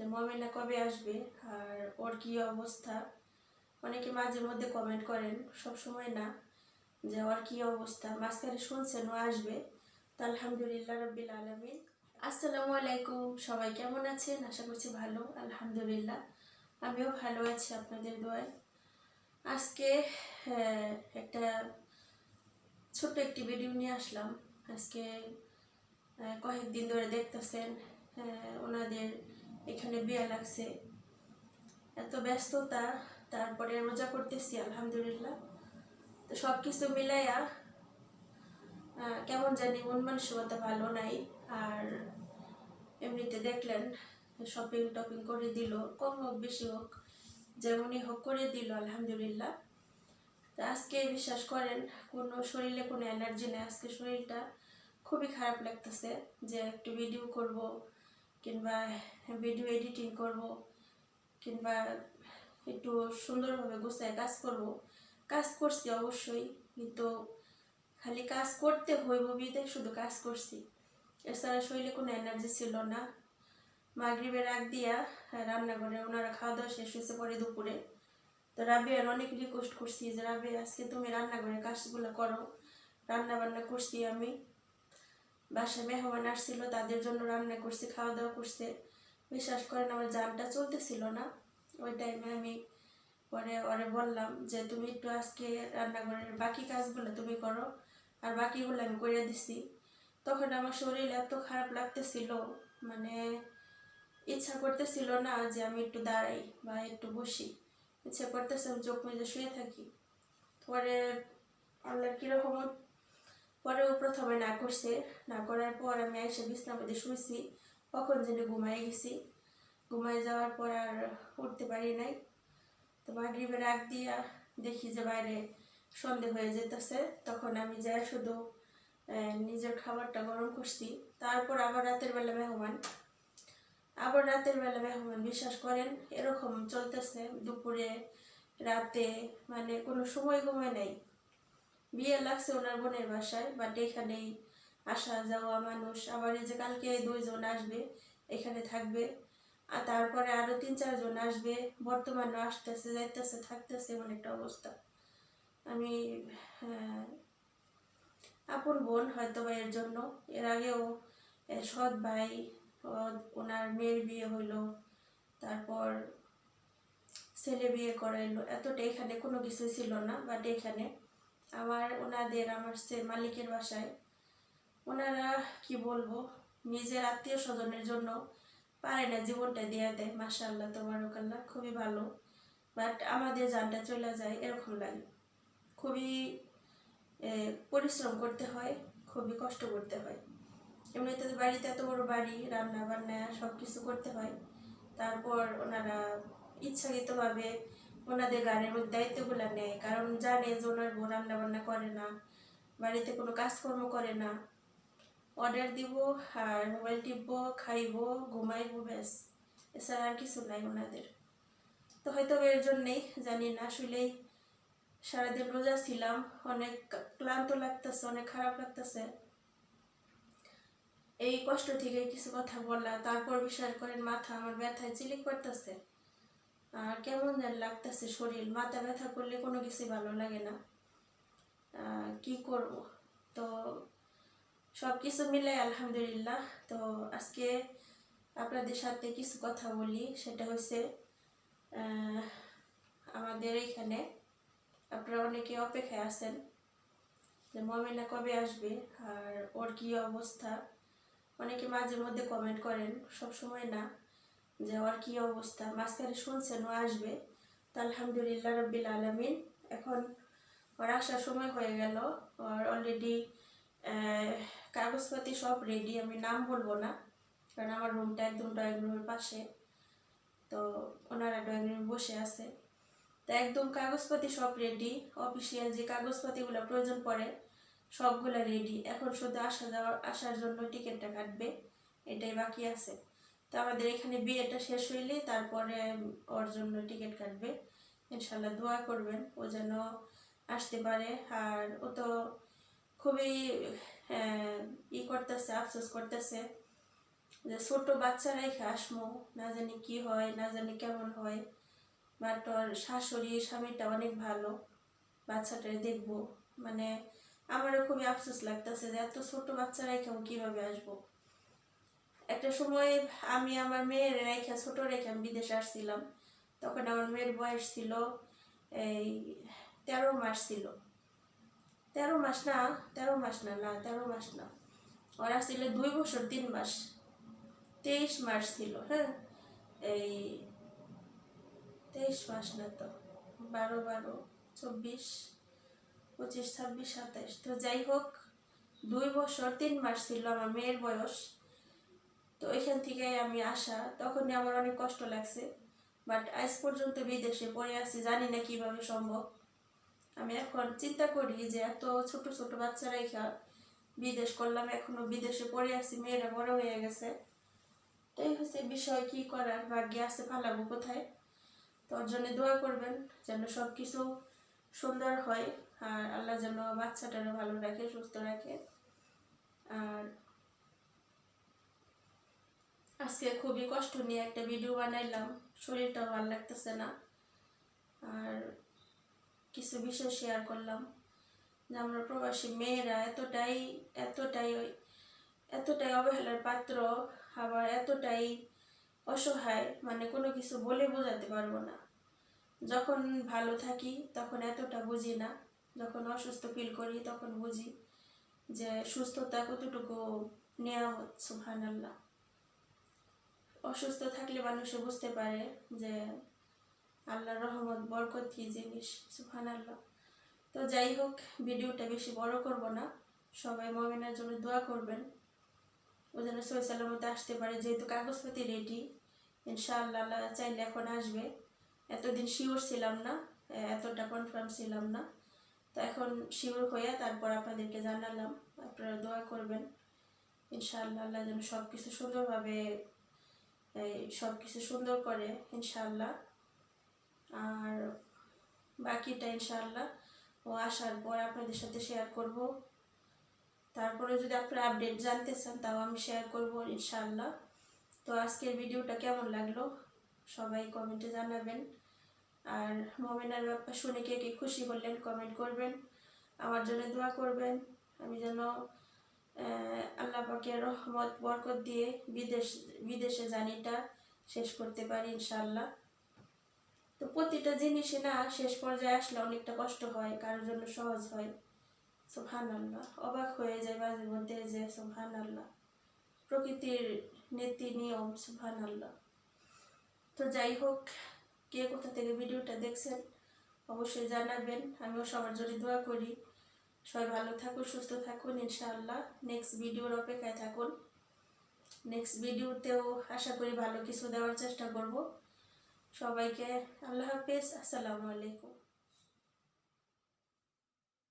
যে মমিনা কবে আসবে আর ওর কি অবস্থা। অনেকে মাঝে মধ্যে কমেন্ট করেন, সব সময় না, যে ওর কি অবস্থা। মাঝখানে শুনছেন ও আসবে, তো আলহামদুলিল্লাহ রাব্বিল আলামিন। আসসালামু আলাইকুম, সবাই কেমন আছেন? আশা করছি ভালো, আলহামদুলিল্লাহ আমিও ভালো আছি আপনাদের দোয়ায়। আজকে একটা ছোট্ট একটি ভিডিও নিয়ে আসলাম। আজকে কয়েকদিন ধরে দেখতেছেন ওনাদের এখানে বিয়ে লাগছে, এত ব্যস্ততা, তারপরে রোজা করতেছি আলহামদুলিল্লাহ। তো সব কিছু মিলাইয়া কেমন জানি মন মানসিকতা ভালো নাই। আর এমনিতে দেখলেন শপিং টপিং করে দিল, কম হোক বেশি হোক যেমনই হোক করে দিল আলহামদুলিল্লাহ। তো আজকে বিশ্বাস করেন কোনো শরীরে কোনো এনার্জি নেই। আজকে শরীরটা খুবই খারাপ লাগতেছে, যে একটু ভিডিও করব কিংবা ভিডিও এডিটিং করব কিংবা একটু সুন্দরভাবে গুছায় কাজ করব। কাজ করছি অবশ্যই, কিন্তু খালি কাজ করতে হইব বিদে শুধু কাজ করছি, এছাড়া শরীরে কোনো এনার্জি ছিল না। মাগরিবের আগ দিয়া রান্নাঘরে ওনারা খাওয়া দাওয়া শেষ হয়েছে পরে দুপুরে। তো রাবিয়ার অনেক রিকোয়েস্ট করছি যে রাবিয়া আজকে তুমি রান্নাঘরের কাজগুলো করো। রান্না বান্না করছি আমি, বাসায় মেহমান আসছিল তাদের জন্য রান্না করছি, খাওয়া দাওয়া করছে। বিশ্বাস করেন আমার জানটা চলতেছিল না। ওই টাইমে আমি পরে ওরে বললাম যে তুমি একটু আজকে রান্নাঘরের বাকি কাজগুলো তুমি করো, আর বাকিগুলো আমি করে দিছি। তখন আমার শরীর এত খারাপ লাগতেছিল, মানে ইচ্ছা করতেছিল না যে আমি একটু দাঁড়াই বা একটু বসি, ইচ্ছা করতেছে আমি চোখ মেজে শুয়ে থাকি। পরে আল্লাহর কীরকম, পরেও প্রথমে না করছে, না করার পর আমি এসে বিছনার মধ্যে শুয়েছি, কখন যেন ঘুমাই গেছি। ঘুমাই যাওয়ার পর আর উঠতে পারি নাই। তো মাগরিবের আগ দিয়া দেখি যে বাইরে সন্ধে হয়ে যেতেছে, তখন আমি যাই শুধু নিজের খাবারটা গরম করছি। তারপর আবার রাতের বেলা মেহমান, বিশ্বাস করেন এরকম চলতেছে দুপুরে রাতে, মানে কোনো সময় ঘুমায় নাই। বিয়ে লাগছে ওনার বোনের বাসায়, বাট এখানেই আসা যাওয়া মানুষ। আবার এই যে কালকে 2 জন আসবে এখানে থাকবে, আর তারপরে আরো 3-4 জন আসবে, বর্তমানে আসতেছে যাইতেছে থাকতেছে, এমন একটা অবস্থা। আমি আপন বোন হয়তো বা এর জন্য, এর আগেও সৎ ভাই ওনার মেয়ের বিয়ে হইলো, তারপর ছেলে বিয়ে করাইলো, এতটা এখানে কোনো কিছু ছিল না। বাট এখানে আমার সে মালিকের বাসায় ওনারা কি বলবো, নিজের আত্মীয় স্বজনের জন্য পারে না, জীবনটা দিয়ে দেয়। মাশাআল্লাহ তাবারাকাল্লাহ, খুবই ভালো। বাট আমাদের জানটা চলে যায় এরকম লাগে। খুবই পরিশ্রম করতে হয়, খুবই কষ্ট করতে হয়। এমনিতে বাড়িতে এত বড় বাড়ি, রান্না বান্না সব কিছু করতে হয়। তারপর ওনারা ইচ্ছাকৃতভাবে ওনাদের গানের মধ্যে দায়িত্বগুলো নেয়, কারণ জানে যে ওনার বউ রান্না বান্না করে না, বাড়িতে কোনো কাজকর্ম করে না। অর্ডার দিব আর মোবাইল টিপবো, খাইবো, ঘুমাইবো, ব্যাস, এছাড়া আর কিছু নাই ওনাদের। তো হয়তো এর জন্যেই জানি না, আসলেই সারাদিন রোজা ছিলাম, অনেক ক্লান্ত লাগতেছে, অনেক খারাপ লাগতেছে। এই কষ্ট থেকে কিছু কথা বললা, তারপর বিশ্বাস করেন মাথা আমার ব্যথায় চিলিক করতেছে, আর কেমন যেন লাগতেছে শরীর। মাথা ব্যথা করলে কোনো কিছু ভালো লাগে না, কি করব। তো সব কিছু মিলে আলহামদুলিল্লাহ। তো আজকে আপনাদের সাথে কিছু কথা বলি, সেটা হচ্ছে আমাদের এইখানে আপনারা অনেকে অপেক্ষায় আছেন যে মমিনা কবে আসবে আর ওর কি অবস্থা। অনেকে মাঝে মধ্যে কমেন্ট করেন, সব সময় না, যে ওর কি অবস্থা। মাঝখানে শুনছেন ও আসবে, তো আলহামদুলিল্লাহ রাব্বিল আলামিন। এখন ওর আসার সময় হয়ে গেল, ওর অলরেডি কাগজপাতি সব রেডি। আমি নাম বলবো না, কারণ আমার রুমটা একদম ড্রয়িং রুমের পাশে, তো ওনারা ড্রয়িং রুমে বসে আছে। তো একদম কাগজপাতি সব রেডি, অফিসিয়াল যে কাগজপাতিগুলো প্রয়োজন পড়ে সবগুলো রেডি। এখন শুধু আসার জন্য টিকিটটা কাটবে, এটাই বাকি আছে। তো আমাদের এখানে বিয়েটা শেষ হইলে তারপরে ওর জন্য টিকিট কাটবে। ইনশাল্লাহ দোয়া করবেন ও যেন আসতে পারে। আর ও তো খুবই করতেছে, আফসোস করতেছে যে ছোট বাচ্চা রেখে আসমো, না জানি কি হয়, না জানি কেমন হয়। বাট ওর শাশুড়ি স্বামীটা অনেক ভালো, বাচ্চাটাই দেখবো। মানে আমারও খুবই আফসোস লাগতেছে যে এত ছোট বাচ্চা রেখেও কিভাবে আসবো। একটা সময় আমি আমার মেয়ের রেখা, ছোট রেখা আমি বিদেশে আসছিলাম। তখন আমার মেয়ের বয়স ছিল এই 13 মাস ছিল। 13 মাস না, 13 মাস না, 13 মাস না, ওরা ছিল 2 বছর 3 মাস, 23 মাস ছিল। হ্যাঁ, এই 23 মাস না তো, 12, 12, 24, 25, 26, 27। তো যাই হোক, 2 বছর 3 মাস ছিল আমার মেয়ের বয়স। তো ওইখান থেকে আমি আসা, তখনই আমার অনেক কষ্ট লাগছে। বাট আজ পর্যন্ত বিদেশে পড়ে আছি, জানি না কিভাবে সম্ভব। আমি এখন চিন্তা করি যে এত ছোট ছোট বাচ্চা রেখা বিদেশ করলাম, এখনো বিদেশে পড়ে আছি, মেয়েরা বড় হয়ে গেছে। তো এই হচ্ছে বিষয়, কি করার, ভাগ্যে আছে, ফালাবো কোথায়। তোর জন্য দোয়া করবেন যেন সব কিছু সুন্দর হয়, আর আল্লাহ যেন বাচ্চাটারও ভালো রাখে, সুস্থ রাখে। আর আজকে খুবই কষ্ট নিয়ে একটা ভিডিও বানাইলাম, শরীরটাও ভালো লাগতেছে না। আর কিছু বিষয় শেয়ার করলাম যে আমরা প্রবাসী মেয়েরা এতটাই এতটাই এতটাই অবহেলার পাত্র, আবার এতটাই অসহায়, মানে কোনো কিছু বলে বোঝাতে পারবো না। যখন ভালো থাকি তখন এতটা বুঝি না, যখন অসুস্থ ফিল করি তখন বুঝি যে সুস্থতা কতটুকু নিয়ামত। সুবহানাল্লাহ। অসুস্থ থাকলে মানুষে বুঝতে পারে যে আল্লাহর রহমত, বরকত কি জিনিস। সুবহানাল্লাহ। তো যাই হোক, ভিডিওটা বেশি বড় করব না। সবাই মুমিনের জন্য দোয়া করবেন, ও যেন সহি সালামতে আসতে পারে, যেহেতু কাগজপাতি রেডি। ইনশাআল্লাহ আল্লাহ চাইলে এখন আসবে। এতদিন শিওর ছিলাম না, এতটা কনফার্ম ছিলাম না। তো এখন শিওর হয়ে তারপর আপনাদেরকে জানালাম, আপনারা দোয়া করবেন। ইনশাআল্লাহ আল্লাহ যেন সব কিছু সুন্দরভাবে, সব কিছু সুন্দর করে, ইনশাআল্লাহ। আর বাকিটা ইনশাআল্লাহ ও আসার পর আপনাদের সাথে শেয়ার করব। তারপরে যদি আপনারা আপডেট জানতে চান তাও আমি শেয়ার করব ইনশাআল্লাহ। তো আজকের ভিডিওটা কেমন লাগলো সবাই কমেন্টে জানাবেন। আর মুমিনার ব্যাপার শুনে কে কে খুশি হলেন কমেন্ট করবেন, আমার জন্য দোয়া করবেন। আমি যেন আল্লাহ পাকের রহমত বরকত দিয়ে বিদেশে জার্নিটা শেষ করতে পারি ইনশাআল্লাহ। তো প্রতিটা জিনিসই না শেষ পর্যায়ে আসলে অনেকটা কষ্ট হয়, কারোর জন্য সহজ হয়। সুবহানাল্লাহ, অবাক হয়ে যায় মাঝে মধ্যে যে সুবহানাল্লাহ, প্রকৃতির নীতি নিয়ম। সুবহানাল্লাহ। তো যাই হোক, কে কোথা থেকে ভিডিওটা দেখছেন অবশ্যই জানাবেন। আমিও সবার জন্য দোয়া করি, সবাই ভালো থাকুন, সুস্থ থাকুন ইনশাআল্লাহ। নেক্সট ভিডিওর অপেক্ষায় থাকুন। নেক্সট ভিডিওতেও আশা করি ভালো কিছু দেওয়ার চেষ্টা করব। সবাইকে আল্লাহ হাফেজ, আসসালামু আলাইকুম।